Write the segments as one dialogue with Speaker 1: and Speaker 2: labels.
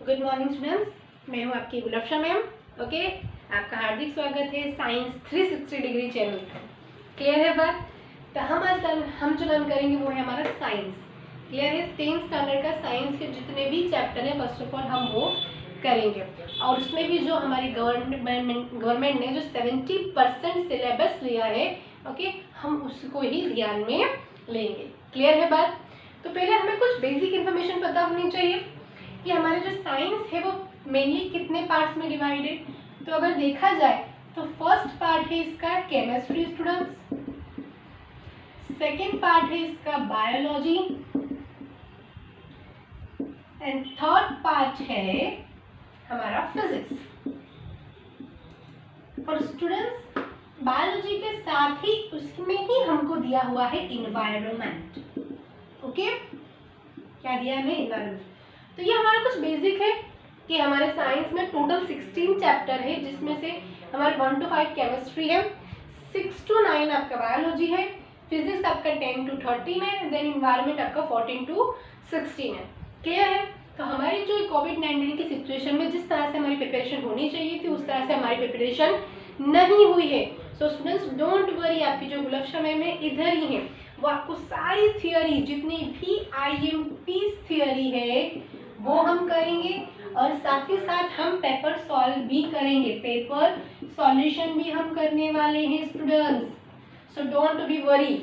Speaker 1: Good morning students, मैं हूँ आपकी गुलफ्शा मैम। ओके, आपका हार्दिक स्वागत है साइंस 360 डिग्री चैनल पर। क्लियर है बात? तो हम जो लर्न करेंगे वो है हमारा साइंस। क्लियर है? 10th स्टैंडर्ड का साइंस के जितने भी चैप्टर हैं फर्स्ट ऑफ ऑल हम वो करेंगे, और उसमें भी जो हमारी गवर्नमेंट ने जो 70% सिलेबस लिया है, ओके, हम उसको ही ध्यान में लेंगे। क्लियर है बात? तो पहले हमें कुछ बेसिक इन्फॉर्मेशन पता होनी चाहिए कि हमारे जो साइंस है वो मेनली कितने पार्ट्स में डिवाइडेड। तो अगर देखा जाए तो फर्स्ट पार्ट है इसका केमिस्ट्री स्टूडेंट्स, सेकेंड पार्ट है इसका बायोलॉजी, एंड थर्ड पार्ट है हमारा फिजिक्स। और स्टूडेंट्स बायोलॉजी के साथ ही उसमें ही हमको दिया हुआ है इन्वायरमेंट। ओके, क्या दिया है इन्वायरमेंट। तो ये हमारा कुछ बेसिक है कि हमारे साइंस में टोटल 16 चैप्टर है, जिसमें से हमारे 1 to 5 केमिस्ट्री है, 6 to 9 आपका बायोलॉजी है, फिजिक्स आपका 10 to 13 है, देन इन्वायरमेंट आपका 14 to 16 है। क्लियर है? तो हमारी जो कोविड-19 की सिचुएशन में जिस तरह से हमारी प्रिपरेशन होनी चाहिए थी उस तरह से हमारी प्रिपरेशन नहीं हुई है। सो स्टूडेंट्स डोंट वरी, आपकी जो गुलफ्शा मैम है इधर ही है, वो आपको सारी थियोरी जितनी भी IMP थियोरी है वो हम करेंगे, और साथ ही साथ हम पेपर सॉल्व भी करेंगे, पेपर सॉल्यूशन भी हम करने वाले हैं students. So don't be worry.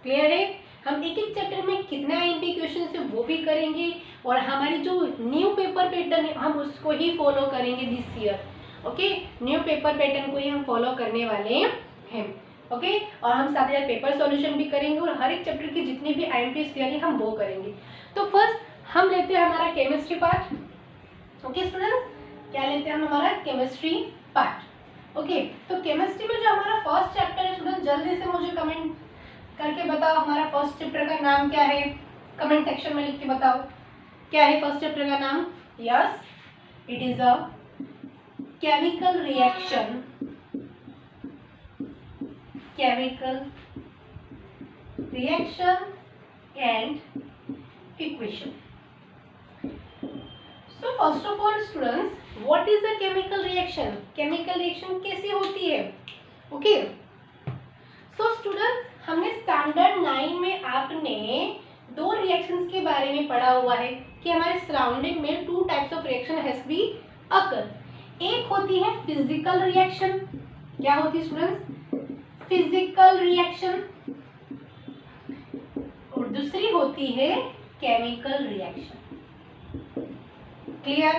Speaker 1: Clear है? हम एक एक चैप्टर में कितना IMP क्वेश्चन है वो भी करेंगे, और हमारी जो न्यू पेपर पैटर्न है हम उसको ही फॉलो करेंगे this year. Okay, new paper pattern को ही हम फॉलो करने वाले हैं। ओके, और हम साथ ही साथ पेपर सॉल्यूशन भी करेंगे, और हर एक चैप्टर की जितनी भी IMP थियोरी हम वो करेंगे। तो फर्स्ट हम लेते हैं हमारा केमिस्ट्री पार्ट। ओके स्टूडेंट्स, क्या लेते हैं हम हमारा केमिस्ट्री पार्ट। ओके, तो केमिस्ट्री में जो हमारा फर्स्ट चैप्टर है स्टूडेंट, जल्दी से मुझे कमेंट करके बताओ हमारा फर्स्ट चैप्टर का नाम क्या है। कमेंट सेक्शन में लिख के बताओ क्या है फर्स्ट चैप्टर का नाम। Yes, it is a chemical reaction, chemical reaction and equation. So first of all students, what is a chemical reaction? Chemical reaction कैसी होती है? Okay. So students, हमने स्टैंडर्ड 9 में आपने दो रिएक्शंस के बारे में पढ़ा हुआ है कि हमारे सराउंडिंग में 2 types of reaction has be occur. एक होती है फिजिकल रिएक्शन। क्या होती है स्टूडेंट्स? Physical reaction. और दूसरी होती है केमिकल रिएक्शन। क्लियर?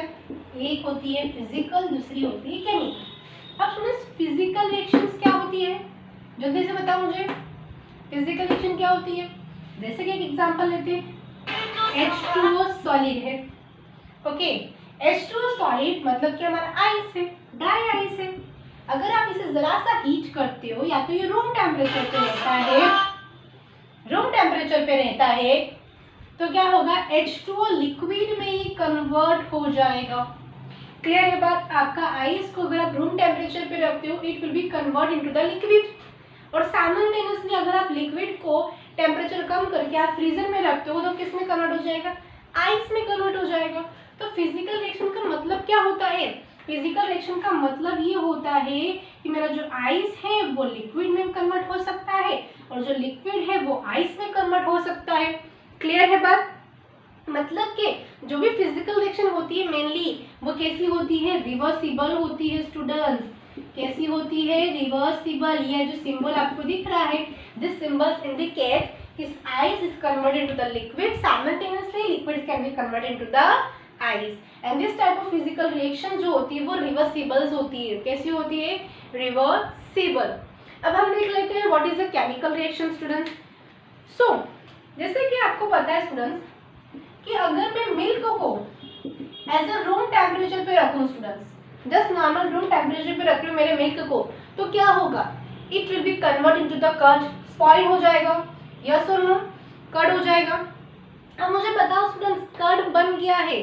Speaker 1: एक होती है फिजिकल, दूसरी होती है केमिकल। अब स्टूडेंट्स फिजिकल रिएक्शंस क्या होती है, जल्दी से बताओ मुझे। फिजिकल रिएक्शन क्या होती है? जैसे कि एक एग्जांपल लेते हैं, H2O सॉलिड है। ओके, H2O सॉलिड मतलब कि हमारा आइस है, ड्राई आइस है। अगर आप इसे जरा सा हीट करते हो, या तो ये रूम टेम्परेचर पे रहता है, रूम टेम्परेचर पे रहता है, तो क्या होगा, H2O लिक्विड में ही कन्वर्ट हो जाएगा। क्लियर है बात? आपका आइस को अगर आप रूम टेम्परेचर पे रखते हो, it will be convert into the liquid, और साइमल्टेनियसली अगर आप लिक्विड को टेम्परेचर कम करके आप फ्रीजर में रखते हो तो किस में कन्वर्ट हो जाएगा? आइस में कन्वर्ट हो जाएगा। तो फिजिकल रिएक्शन का मतलब क्या होता है? फिजिकल रिएक्शन का मतलब ये होता है कि मेरा जो आइस है वो लिक्विड में कन्वर्ट हो सकता है, और जो लिक्विड है वो आइस में कन्वर्ट हो सकता है। क्लियर है बात? मतलब कि जो भी फिजिकल रिएक्शन होती है मेनली वो कैसी होती है? रिवर्सिबल होती है स्टूडेंट्स। कैसी होती है? रिवर्सिबल। ये जो सिंबल आपको दिख रहा है, दिस सिंबल्स इंडिकेट कि ice is converted into the liquid, simultaneously liquid can be converted into the ice, and this type of physical reaction जो होती है वो रिवर्सिबल्स होती है। कैसी होती है? रिवर्सिबल। अब हम देख लेते हैं what is a chemical reaction students. So जैसे कि आपको पता है स्टूडेंट्स कि अगर मैं मिल्क को एज अ रूम टेम्परेचर पे रखूं students, just normal room temperature पे रख रही हूँ मेरे मिल्क को, तो क्या होगा? It will be convert into the curd, spoil हो जाएगा। यस और नो? कर्ड हो जाएगा। अब मुझे बताओ स्टूडेंट्स, कर्ड बन गया है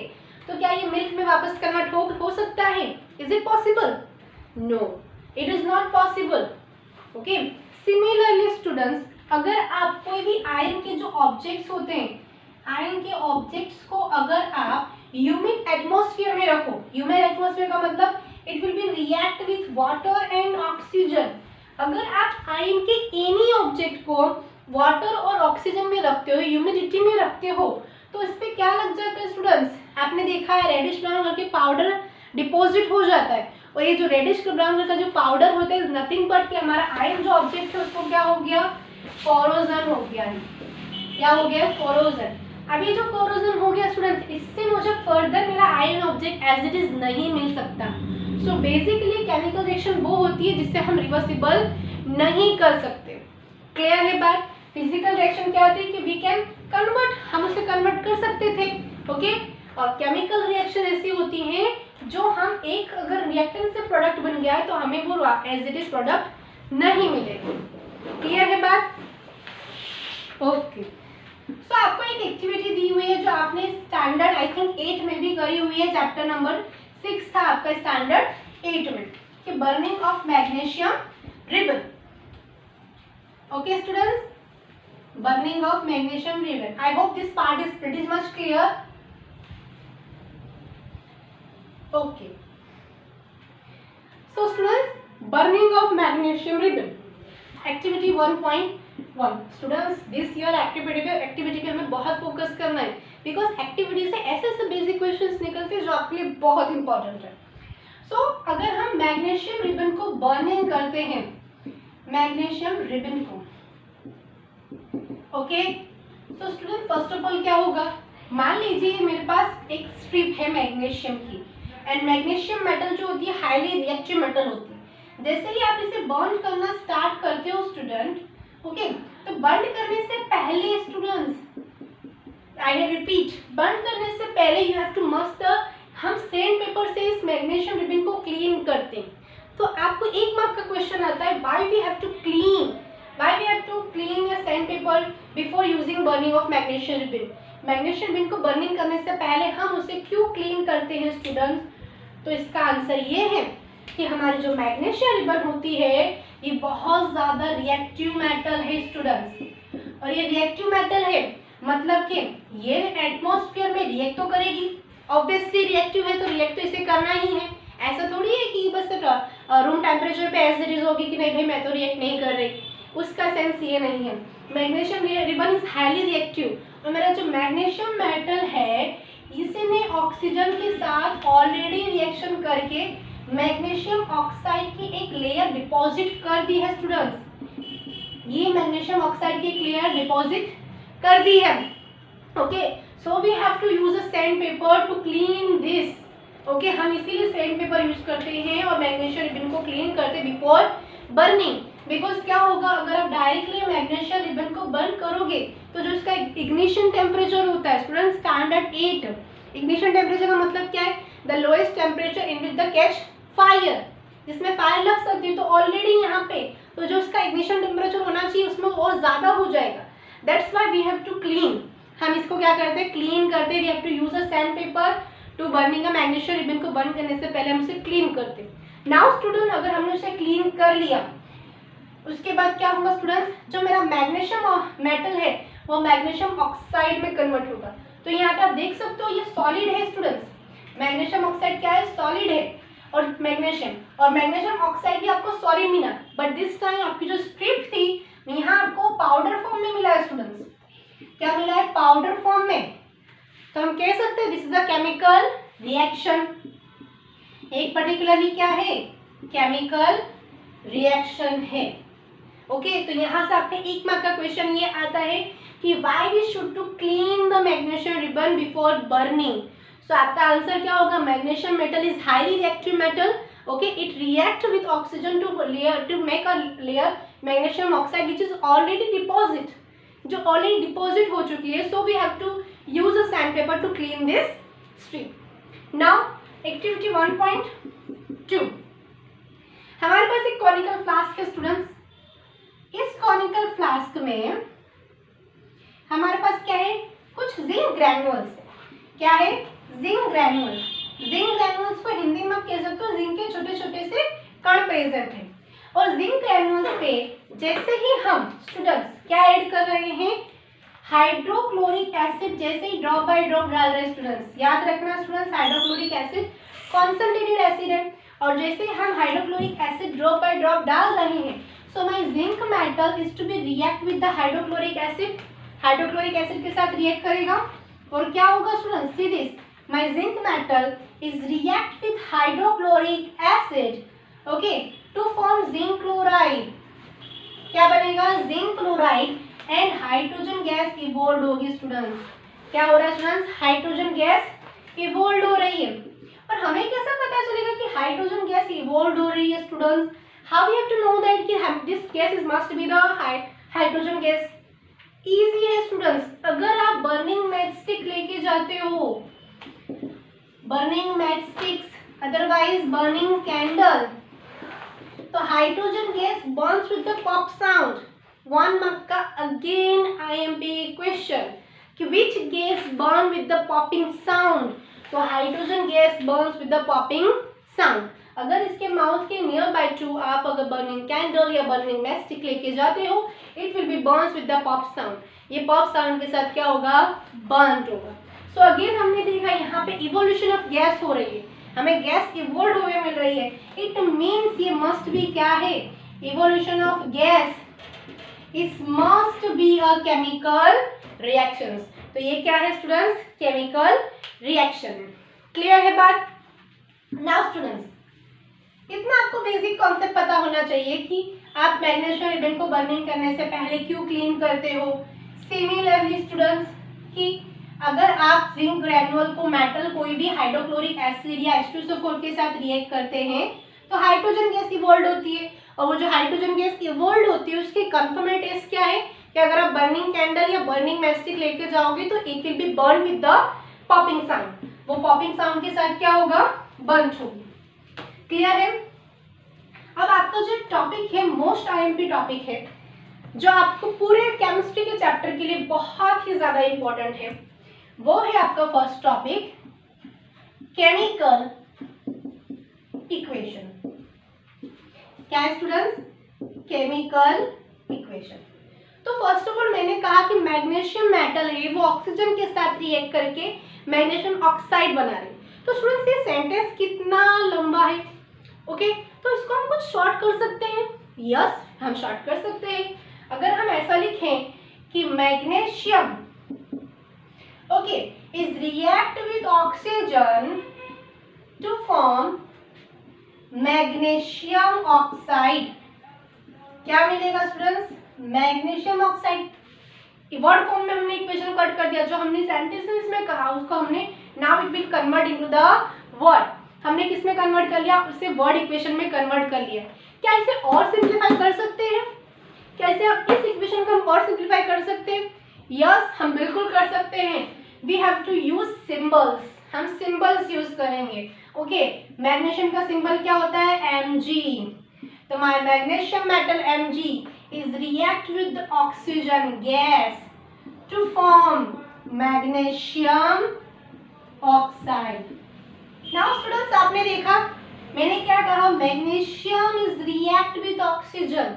Speaker 1: तो क्या ये मिल्क में वापस कन्वर्ट हो सकता है? Is it possible? No, it is not possible. Okay, similarly students, अगर आप कोई भी आयरन के जो ऑब्जेक्ट्स होते हैं, आयरन के ऑब्जेक्ट्स को अगर आप ह्यूमिड एटमॉस्फेयर में रखो, ह्यूमिड एटमॉस्फेयर का मतलब it will B react with water and oxygen. अगर आप आयन के एनी ऑब्जेक्ट को वाटर और ऑक्सीजन में रखते हो, ह्यूमिडिटी में रखते हो, तो इस पे क्या लग जाता है स्टूडेंट्स, आपने देखा है रेडिश ब्राउन कलर के पाउडर डिपॉजिट हो जाता है। और ये जो रेडिश ब्राउन कलर का जो पाउडर होता है नथिंग बट कि हमारा आयन जो ऑब्जेक्ट है उसको क्या हो गया, कोरोजन हो गया है। क्या हो गया, कोरोजन। अब ये जो कोरोजन हो गया स्टूडेंट, इससे मुझे फर्दर मेरा ion object as it is नहीं मिल सकता। सो बेसिकली केमिकल रिएक्शन वो होती है जिससे हम रिवर्सिबल नहीं कर सकते। क्लियर है बात। फिजिकल रिएक्शन क्या होती है कि वी कैन कन्वर्ट, हम उसे कन्वर्ट कर सकते थे, ओके। और केमिकल रिएक्शन ऐसी होती है जो हम एक अगर रिएक्टेंट से प्रोडक्ट बन गया है तो हमें वो एज इट इज प्रोडक्ट नहीं मिलेगा। क्लियर है बात, ओके। सो आपको एक एक्टिविटी दी हुई है जो आपने स्टैंडर्ड आई थिंक 8 में भी करी हुई है, चैप्टर नंबर 6 था आपका स्टैंडर्ड 8 में, कि burning of magnesium ribbon. Okay students, burning of magnesium ribbon. I hope this part is pretty much clear. Okay. So students, burning of magnesium ribbon. Activity 1.1. Students, this year activity पे हमें बहुत focus करना है, because activity से ऐसे basic questions निकलते हैं जो आपके लिए बहुत इंपॉर्टेंट है। So अगर हम मैग्नीशियम रिबन को बर्निंग करते हैं, मैग्नीशियम रिबन को, okay. So student first of all क्या होगा, मान लीजिए मेरे पास एक स्ट्रिप है मैग्नीशियम की, एंड मैग्नीशियम मेटल जो होती है हाईली रिएक्टिव मेटल होती है। जैसे ही आप इसे बर्न करना स्टार्ट करते हो स्टूडेंट, ओके, तो बर्न करने से पहले स्टूडेंट्स, आई रिपीट, बर्न करने से पहले यू हैव टू मस्ट, हम सैंड पेपर से इस मैग्नीशियम रिबन को क्लीन करते हैं। तो आपको 1 मार्क का क्वेश्चन आता है, why we have to clean, why we have to clean a sandpaper before using burning of magnesium ribbon। Magnesium ribbon को बर्निंग करने से पहले हम उसे क्यों क्लीन करते हैं स्टूडेंट्स? तो इसका आंसर ये है कि हमारी जो मैग्नीशियम रिबन होती है ये बहुत ज़्यादा रिएक्टिव मेटल है स्टूडेंट्स, और ये रिएक्टिव मेटल है मतलब कि ये एटमॉस्फेयर में रिएक्ट तो करेगी, ऑब्वियसली रिएक्टिव है तो रिएक्ट तो इसे करना ही है। ऐसा थोड़ी है कि बस रूम टेम्परेचर पे एज इट इज होगी कि नहीं भाई मैं तो रिएक्ट नहीं कर रही, उसका सेंस ये नहीं है। Magnesium ribbon is highly reactive, और मेरा जो मैग्नीशियम मेटल है इसने ऑक्सीजन के साथ ऑलरेडी रिएक्शन करके मैग्नीशियम ऑक्साइड की एक लेयर डिपॉजिट कर दी है स्टूडेंट्स। ये मैग्नीशियम ऑक्साइड की एक लेयर डिपॉजिट कर दी है, okay. So we have to use a sand paper to clean this, okay. हम इसीलिए सैंड पेपर यूज करते हैं और मैग्नीशियम रिबन को क्लीन करते बिफोर बर्निंग। बिकॉज क्या होगा, अगर आप डायरेक्टली मैग्नीशियम रिबन को बर्न करोगे तो जो इसका इग्निशन टेम्परेचर होता है स्टूडेंट स्टैंडर्ड 8, इग्निशन टेम्परेचर का मतलब क्या है, the lowest temperature in which the catch fire, जिसमें फायर लग सकती है। तो ऑलरेडी यहाँ पे तो जो इसका इग्निशन टेम्परेचर होना चाहिए उसमें और ज़्यादा हो जाएगा। That's why we have to clean, हम इसको क्या करते हैं, क्लीन करते हैं। We have to use a sand paper to burning a magnesium ribbon को बर्न करने से पहले हम इसे क्लीन करते हैं। नाउ स्टूडेंट, अगर हमने उसे क्लीन कर लिया उसके बाद क्या होगा स्टूडेंट्स, जो मेरा मैग्नीशियम मेटल है वो मैग्नीशियम ऑक्साइड में कन्वर्ट होगा। तो यहाँ पे आप देख सकते हो ये सॉलिड है स्टूडेंट्स, मैग्नीशियम ऑक्साइड क्या है, सॉलिड है, और मैग्नीशियम ऑक्साइड भी आपको सॉलिड मिला, बट दिस टाइम आपकी जो स्ट्रिप थी यहाँ आपको पाउडर फॉर्म में मिला है स्टूडेंट्स। क्या मिला है, पाउडर फॉर्म में। तो हम कह सकते हैं this is a chemical reaction, एक पर्टिकुलरली क्या है, केमिकल रिएक्शन है, ओके। तो यहाँ से आपके 1 मार्क का क्वेश्चन ये आता है कि why we should to clean the magnesium ribbon before burning. So आपका आंसर क्या होगा, magnesium metal is highly reactive metal, okay. It react with oxygen to make a layer magnesium oxide which is already deposit, जो already deposit हो चुकी है। So we have to use a sand paper to clean this strip. Now activity 1.2, हमारे पास एक conical flask है students. इस conical flask में हमारे पास क्या है, कुछ जिंक ग्रैन्यूल्स। क्या है, जिंक ग्रैन्यूल्स। जिंक ग्रैन्यूल्स को हिंदी में आप कह सकते हो जिंक के छोटे छोटे से कण प्रेजेंट है, और जिंक ग्रैन्यूल्स पे जैसे ही हम स्टूडेंट्स क्या ऐड कर रहे हैं, हाइड्रोक्लोरिक एसिड जैसे ही ड्रॉप बाय ड्रॉप डाल रहे हैं स्टूडेंट्स, याद रखना students, hydrochloric acid concentrated acid है, और जैसे हम hydrochloric acid drop by drop डाल रहे हैं, so my zinc metal is to be react with the hydrochloric acid, hydrochloric acid के साथ रिएक्ट करेगा, और क्या होगा students, see this, my zinc metal is react with hydrochloric acid, okay, to form zinc chloride, क्या बनेगा, zinc chloride, and hydrogen gas evolve होगी students, क्या हो रहा है स्टूडेंट्स, हाइड्रोजन गैस इवोल्व हो रही है, और हमें कैसे पता चलेगा कि हाइड्रोजन गैस इवोल्व हो रही है students, how we have to know that कि this gas is must be the hydrogen gas, easy है स्टूडेंट्स, अगर आप बर्निंग मैचस्टिक लेके जाते हो, burning matchsticks otherwise burning candle, तो hydrogen gas burns with the pop sound, 1 mark का again IMP question कि which gas burn with the popping sound, तो hydrogen gas burns with the popping sound, अगर इसके mouth के near by two आप अगर burning candle या burning matchstick लेके जाते हो, it will B Burns with the pop sound, ये पॉप साउंड के साथ क्या होगा, बर्न होगा। सो अगेन हमने देखा यहाँ पे इवोल्यूशन ऑफ गैस हो रही है, हमें गैस इवोल्व हुए मिल रही है, इट मीन्स ये मस्ट बी क्या है, evolution of gas, it must be a chemical reactions, तो ये क्या है स्टूडेंट्स, केमिकल रिएक्शन, क्लियर है बात। नाउ स्टूडेंट्स, इतना आपको बेसिक कॉन्सेप्ट पता होना चाहिए कि आप मैग्नीशियम रिबन को बर्निंग करने से पहले क्यों क्लीन करते हो। सिमिलरली स्टूडेंट्स, कि अगर आप जिंक ग्रेनुअल को मेटल कोई भी हाइड्रोक्लोरिक एसिड या H2SO4 के साथ रिएक्ट करते हैं तो हाइड्रोजन गैस इवोल्व होती है, और वो जो हाइड्रोजन गैस इवोल्व होती है उसकी कंफर्मेट टेस्ट क्या है कि अगर आप बर्निंग कैंडल या बर्निंग मैचस्टिक लेके जाओगे तो it will B burn with the popping sound, वो पॉपिंग साउंड के साथ क्या होगा, बर्न होगी, क्लियर है। अब आपका जो टॉपिक है मोस्ट IMP टॉपिक है, जो आपको पूरे केमिस्ट्री के चैप्टर के लिए बहुत ही ज्यादा इंपॉर्टेंट है, वो है आपका फर्स्ट टॉपिक केमिकल इक्वेशन। क्या है स्टूडेंट्स, केमिकल इक्वेशन। तो फर्स्ट ऑफ ऑल मैंने कहा कि मैग्नीशियम मेटल है वो ऑक्सीजन के साथ रिएक्ट करके मैग्नीशियम ऑक्साइड बना रहे, तो स्टूडेंट्स ये सेंटेंस कितना लंबा है, ओके, तो इसको हम कुछ शॉर्ट कर सकते हैं, यस हम शॉर्ट कर सकते हैं, अगर हम ऐसा लिखें कि magnesium okay is react with oxygen to form magnesium oxide, क्या मिलेगा students, magnesium oxide. Word form में हमने इक्वेशन कट कर दिया, जो हमने सेंटेंसेस में कहा उसको हमने now it will convert into the word, हमने किस में कन्वर्ट कर लिया, उसे वर्ड इक्वेशन में कन्वर्ट कर लिया। क्या इसे और सिंप्लीफाई कर सकते हैं, क्या इसे इस इक्वेशन को हम और सिंप्लीफाई कर सकते हैं, यस हम बिल्कुल कर सकते हैं, we have to use symbols, हम सिंबल्स यूज करेंगे, ओके, मैग्नीशियम का सिंबल क्या होता है, Mg, तो my magnesium metal Mg is react with the oxygen gas to form magnesium oxide. Now students आपने देखा मैंने क्या कहा, magnesium is react with oxygen,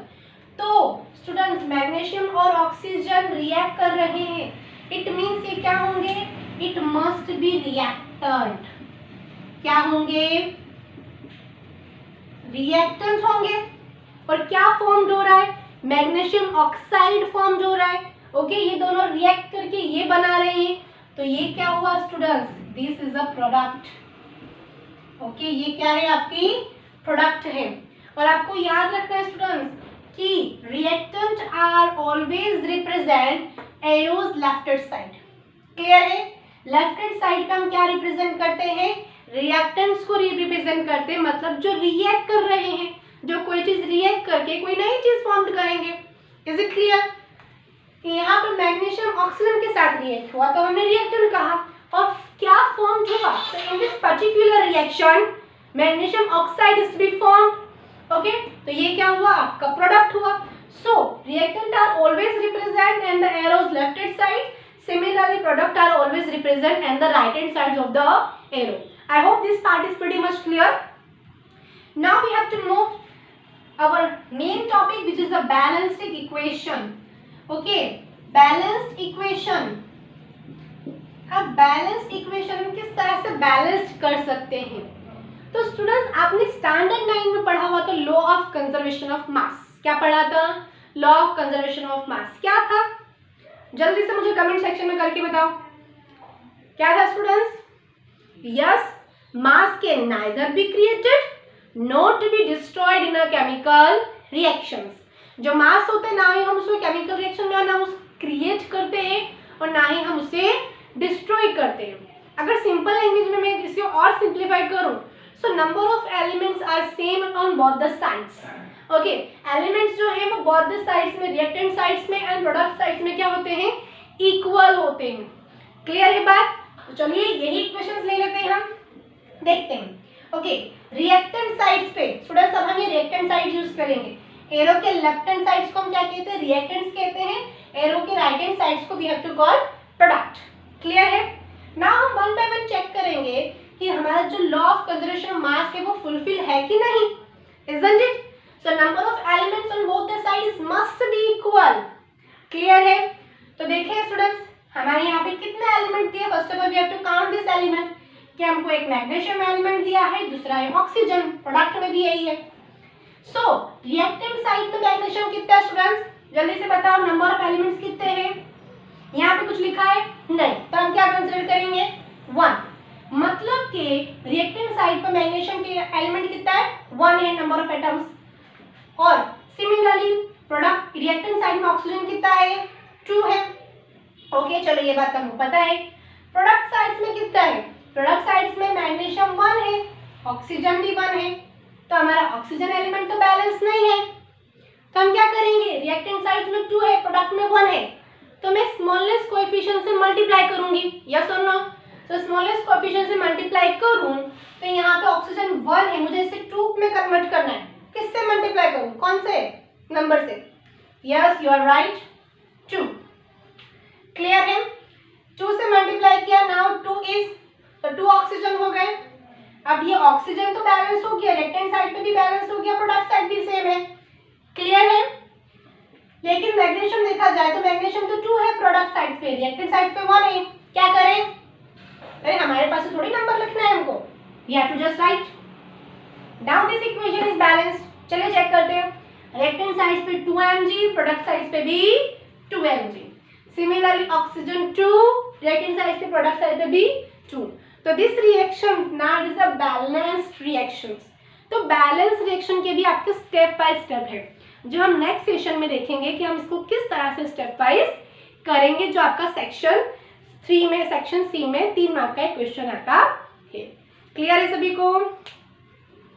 Speaker 1: तो स्टूडेंट्स मैग्नीशियम और ऑक्सीजन रिएक्ट कर रहे हैं, इट मीन्स ये क्या होंगे, इट मस्ट बी रिएक्टेंट, क्या होंगे, रिएक्टेंट होंगे, और क्या फॉर्म हो रहा है, मैग्नीशियम ऑक्साइड फॉर्म हो रहा है, ओके, ये दोनों रिएक्ट करके ये बना रहे हैं, तो ये क्या हुआ students, this is a product, okay, ये क्या है, आपकी प्रोडक्ट है। और आपको याद रखना है स्टूडेंट्स कि reactant are always represent arrows left hand side, clear है, लेफ्ट हैंड साइड पे हम क्या रिप्रेजेंट करते हैं, रिएक्टेंट्स को रिप्रेजेंट करते हैं, मतलब जो रिएक्ट कर रहे हैं, जो कोई चीज रिएक्ट करके कोई नई चीज फॉर्म करेंगे, इज इट क्लियर। यहाँ पर मैग्नीशियम ऑक्सीजन के साथ रिएक्ट हुआ तो हमने रिएक्टेंट कहा, और क्या फॉर्म हुआ, तो in this particular reaction magnesium oxide is to be formed, okay, तो ये क्या हुआ, आपका प्रोडक्ट हुआ। So reactant are always represent and the arrows left hand side, similarly product are always represent and the right hand side of the arrow. I hope this part is pretty much clear. Now we have to move our main topic, which is the balancing equation. Okay, balanced equation. अब balanced equation हम किस तरह से balanced कर सकते हैं? तो students आपने स्टैंडर्ड 9 में पढ़ा हुआ था लॉ ऑफ कंजर्वेशन ऑफ मास। क्या पढ़ा था? लॉ ऑफ कंजर्वेशन ऑफ मास क्या था? जल्दी से मुझे कमेंट सेक्शन में करके बताओ क्या था students? Yes, mass can neither be created not to be destroyed in a chemical reactions. जो मास होते हैं ना ही हम उसको केमिकल रिएक्शन में ना उस क्रिएट करते हैं और ना ही हम उसे डिस्ट्रॉय करते हैं। अगर सिंपल लैंग्वेज में मैं इसे और सिंप्लीफाई करूं, so number of elements are same on both the sides. Okay, elements जो है वो बोथ द साइड्स में, रिएक्टेंट साइड्स में एंड प्रोडक्ट साइड्स में क्या होते हैं? इक्वल होते हैं। क्लियर है बात? तो चलिए यही इक्वेशंस ले लेते हैं, हम देखते हैं। ओके, रिएक्टेंट साइड्स पे स्टूडेंट्स अब हम ये रिएक्टेंट साइड यूज करेंगे। एरो के लेफ्ट हैंड साइड्स को हम क्या कहते हैं? रिएक्टेंट्स कहते हैं। एरो के राइट हैंड साइड्स को we have to call product. Clear है? नाउ हम वन बाय वन चेक करेंगे कि हमारा जो law of conservation of mass है वो फुलफिल है कि नहीं। Isn't it? So number of elements on both the sides must be equal. Clear है? तो देखिए स्टूडेंट्स, हमारे यहाँ पे कितने एलिमेंट दिए? First of all we have to count this element कि हमको एक मैग्नीशियम एलिमेंट दिया है, दूसरा है ऑक्सीजन। प्रोडक्ट में भी यही है। सो रिएक्टेंट साइड में मैग्नीशियम कितना है स्टूडेंट्स? जल्दी से बताओ, नंबर ऑफ एलिमेंट्स कितने हैं? यहाँ पे कुछ लिखा है? नहीं, तो हम क्या कंसीडर करेंगे? 1। मतलब कि रिएक्टेंट साइड पर मैग्नीशियम के एलिमेंट कितना है? 1 है नंबर ऑफ एटम्स। और सिमिलरली प्रोडक्ट रिएक्टेंट साइड में ऑक्सीजन कितना है? 2 है। ओके, चलो ये बात हमको पता है। प्रोडक्ट साइड्स में कितना है? प्रोडक्ट साइड्स में मैग्नीशियम 1 है, ऑक्सीजन भी 1 है। तो हमारा ऑक्सीजन एलिमेंट तो बैलेंस नहीं है। तो हम क्या करेंगे? रिएक्टेंट साइड्स में 2 है, प्रोडक्ट में 1 है, तो मैं स्मॉलेस्ट कोएफिशिएंट से मल्टीप्लाई करूंगी। यस और नो? तो स्मॉलेस्ट कोएफिशिएंट से मल्टीप्लाई करूं तो यहाँ पे ऑक्सीजन 1 है, मुझे इसे 2 में कन्वर्ट करना है। किससे मल्टीप्लाई करूं? कौन से नंबर से? Yes, you are right, 2। Clear है? 2 से मल्टीप्लाई किया, नाउ 2 इज, तो 2 ऑक्सीजन हो गए। अब ये ऑक्सीजन तो बैलेंस हो गया, रिएक्टेंट साइड पे भी बैलेंस हो गया, प्रोडक्ट साइड भी सेम है। क्लियर है? लेकिन मैग्नीशियम देखा जाए तो मैग्नीशियम तो 2 है प्रोडक्ट साइड पे, रिएक्टेंट साइड पे 1 है। क्या करें? अरे हमारे पास थोड़ी नंबर लिखना है हमको, we have to just write now this equation is balanced. चलिए चेक करते हैं। रिएक्टेंट साइड पे 2 mg, प्रोडक्ट साइड पे भी 2 mg। Similarly oxygen 2, reactant side पे प्रोडक्ट साइड पे भी 2। तो this reaction now is a balanced reactions. तो बैलेंस रिएक्शन के भी आपके स्टेप बाय स्टेप है, जो हम नेक्स्ट सेशन में देखेंगे कि हम इसको किस तरह से स्टेप वाइज करेंगे, जो आपका सेक्शन 3 में, सेक्शन सी में 3 मार्क का एक क्वेश्चन आता है। क्लियर है सभी को?